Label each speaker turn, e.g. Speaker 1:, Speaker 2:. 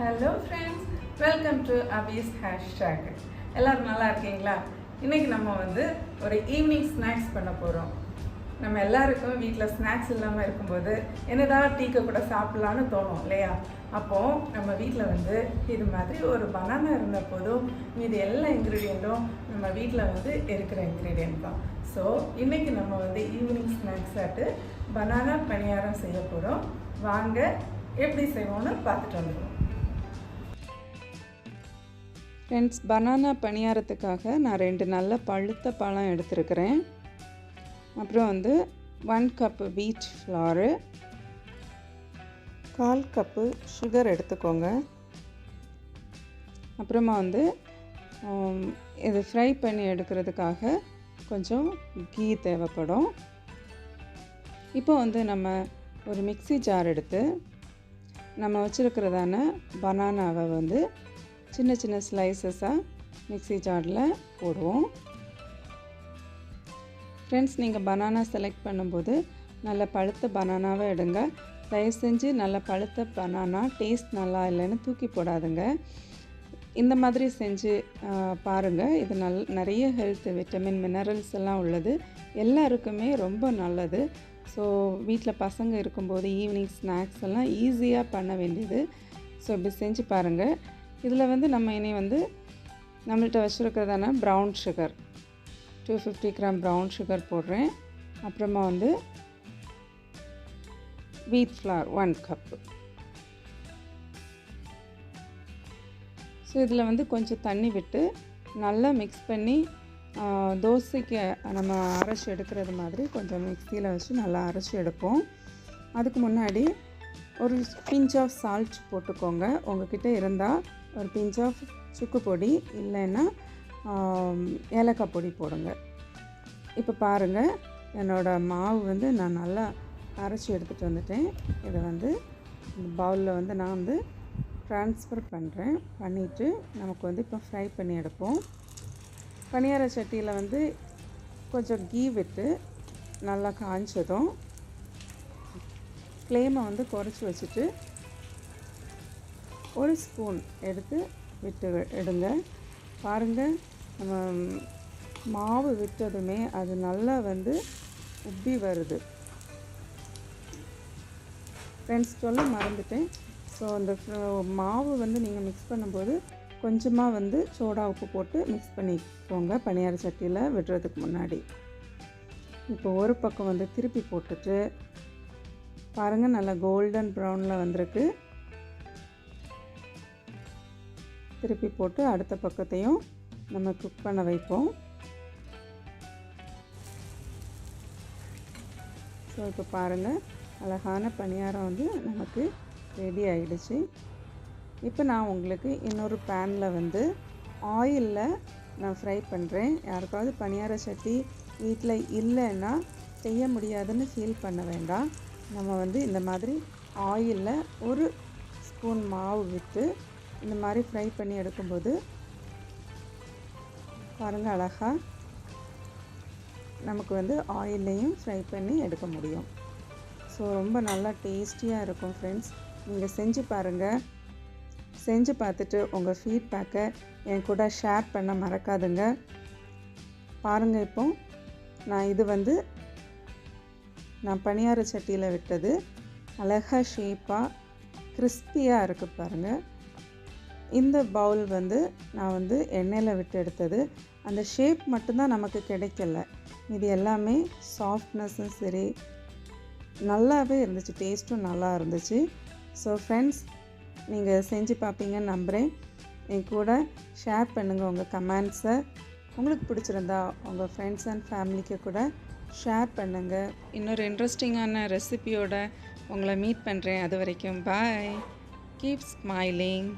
Speaker 1: Hello friends, welcome to Abi's hashtag. எல்லோரும் நல்லா இருக்கீங்களா? இன்றைக்கி நம்ம ஒரு ஈவினிங் ஸ்நாக்ஸ் பண்ண போகிறோம். நம்ம எல்லாருக்கும் வீட்டில் ஸ்நாக்ஸ் இல்லாமல் இருக்கும்போது என்னதான் டீக்கு கூட சாப்பிட்லான்னு தோணும் இல்லையா? அப்போது நம்ம வீட்டில் இது மாதிரி ஒரு பனானா இருந்த போதும் மீது எல்லா இன்க்ரீடியண்ட்டும் நம்ம வீட்டில் இருக்கிற இன்க்ரீடியண்ட் தான். ஸோ இன்றைக்கி நம்ம ஈவினிங் ஸ்நாக்ஸ் ஆட்டு பனானா பணியாரம் செய்ய போகிறோம். வாங்க எப்படி செய்வோன்னு பார்த்துட்டு வந்துடுவோம். ஃப்ரெண்ட்ஸ், பனானா பணியாரத்துக்காக நான் 2 நல்ல பழுத்த பழம் எடுத்துருக்கிறேன். அப்புறம் 1 கப்பு வீட் ஃப்ளாரு, 1/4 கப்பு சுகர் எடுத்துக்கோங்க. அப்புறமா இது ஃப்ரை பண்ணி எடுக்கிறதுக்காக கொஞ்சம் கீ தேவைப்படும். இப்போ நம்ம ஒரு மிக்ஸி ஜார் எடுத்து நம்ம வச்சுருக்கிறதான பனானாவை சின்ன சின்ன ஸ்லைசஸாக மிக்ஸி ஜாரில் போடுவோம். ஃப்ரெண்ட்ஸ், நீங்கள் பனானா செலக்ட் பண்ணும்போது நல்ல பழுத்த பனானாவை எடுங்க. தயவு செஞ்சு நல்ல பழுத்த பனானா டேஸ்ட் நல்லா இல்லைன்னு தூக்கி போடாதுங்க. இந்த மாதிரி செஞ்சு பாருங்கள். இது நிறைய ஹெல்த், விட்டமின், மினரல்ஸ் எல்லாம் உள்ளது. எல்லாருக்குமே ரொம்ப நல்லது. ஸோ வீட்டில் பசங்க இருக்கும்போது ஈவினிங் ஸ்நாக்ஸ் எல்லாம் ஈஸியாக பண்ண வேண்டியது. ஸோ இப்படி செஞ்சு பாருங்கள். இதில் நம்ம இனி நம்மள்கிட்ட வச்சுருக்கிறதான brown sugar 250 gram brown sugar போடுறேன். அப்புறமா வீட் ஃப்ளார் 1 கப்பு. ஸோ இதில் கொஞ்சம் தண்ணி விட்டு நல்லா மிக்ஸ் பண்ணி தோசைக்கு நம்ம அரைச்சி எடுக்கிறது மாதிரி கொஞ்சம் மிக்ஸியில் வச்சு நல்லா அரைச்சி எடுப்போம். அதுக்கு முன்னாடி ஒரு பிஞ்ச் ஆஃப் சால்ட் போட்டுக்கோங்க. உங்கள்கிட்ட இருந்தால் ஒரு பிஞ்ச் ஆஃப் சுக்கு பொடி, இல்லைன்னா ஏலக்காய் பொடி போடுங்க. இப்போ பாருங்கள், என்னோடய மாவு நான் நல்லா அரைச்சி எடுத்துகிட்டு வந்துட்டேன். இதை இந்த பவுலில் நான் ட்ரான்ஸ்ஃபர் பண்ணுறேன். பண்ணிவிட்டு நமக்கு இப்போ ஃப்ரை பண்ணி எடுப்போம். பனியார சட்டியில் கொஞ்சம் கீ விட்டு நல்லா காய்ச்சதும் ஃப்ளேமை குறைச்சி வச்சுட்டு ஒரு ஸ்பூன் எடுத்து விட்டு எடுங்க. பாருங்கள், நம்ம மாவு விட்டதுமே அது நல்லா உப்பி வருது. ஃப்ரெண்ட்ஸ், சொல்ல மறந்துட்டேன். ஸோ அந்த மாவு நீங்கள் மிக்ஸ் பண்ணும்போது கொஞ்சமாக சோடா உப்பு போட்டு மிக்ஸ் பண்ணிக்கோங்க பனியார சட்டியில் விடுறதுக்கு முன்னாடி. இப்போ ஒரு பக்கம் திருப்பி போட்டுட்டு பாருங்கள், நல்லா கோல்டன் ப்ரௌனில் வந்திருக்கு. திருப்பி போட்டு அடுத்த பக்கத்தையும் நம்ம குக் பண்ண வைப்போம். ஸோ இப்போ பாருங்கள், அழகான பணியாரம் நமக்கு ரெடி ஆகிடுச்சு. இப்போ நான் உங்களுக்கு இன்னொரு பேனில் ஆயிலில் நான் ஃப்ரை பண்ணுறேன். யாருக்காவது பணியார சட்டி வீட்டில் இல்லைன்னா செய்ய முடியாதுன்னு ஃபீல் பண்ண வேண்டாம். நம்ம இந்த மாதிரி ஆயிலில் ஒரு ஸ்பூன் மாவு விட்டு இந்த மாதிரி ஃப்ரை பண்ணி எடுக்கும்போது பாருங்கள், அழகாக நமக்கு ஆயில்லையும் ஃப்ரை பண்ணி எடுக்க முடியும். ஸோ ரொம்ப நல்லா டேஸ்டியாக இருக்கும். ஃப்ரெண்ட்ஸ், நீங்கள் செஞ்சு பாருங்கள். செஞ்சு பார்த்துட்டு உங்கள் ஃபீட்பேக்கை என் கூட ஷேர் பண்ண மறக்காதுங்க. பாருங்கள், இப்போ நான் இது நான் பனியார சட்டியில் விட்டது அழகாக ஷேப்பாக கிறிஸ்பியாக இருக்குது. பாருங்கள், இந்த பவுல் நான் எண்ணெயில் விட்டு எடுத்தது. அந்த ஷேப் மட்டும்தான் நமக்கு கிடைக்கல. இது எல்லாமே சாஃப்ட்னஸும் சரி நல்லாவே இருந்துச்சு, டேஸ்ட்டும் நல்லா இருந்துச்சு. ஸோ ஃப்ரெண்ட்ஸ், நீங்கள் செஞ்சு பார்ப்பீங்கன்னு நம்புகிறேன். என் கூட ஷேர் பண்ணுங்கள் உங்கள் கமெண்ட்ஸை. உங்களுக்கு பிடிச்சிருந்தா உங்கள் ஃப்ரெண்ட்ஸ் அண்ட் ஃபேமிலிக்கு கூட ஷேர் பண்ணுங்கள். இன்னொரு இன்ட்ரெஸ்டிங்கான ரெசிபியோட உங்களை மீட் பண்ணுறேன். அது வரைக்கும் பாய். Keep smiling.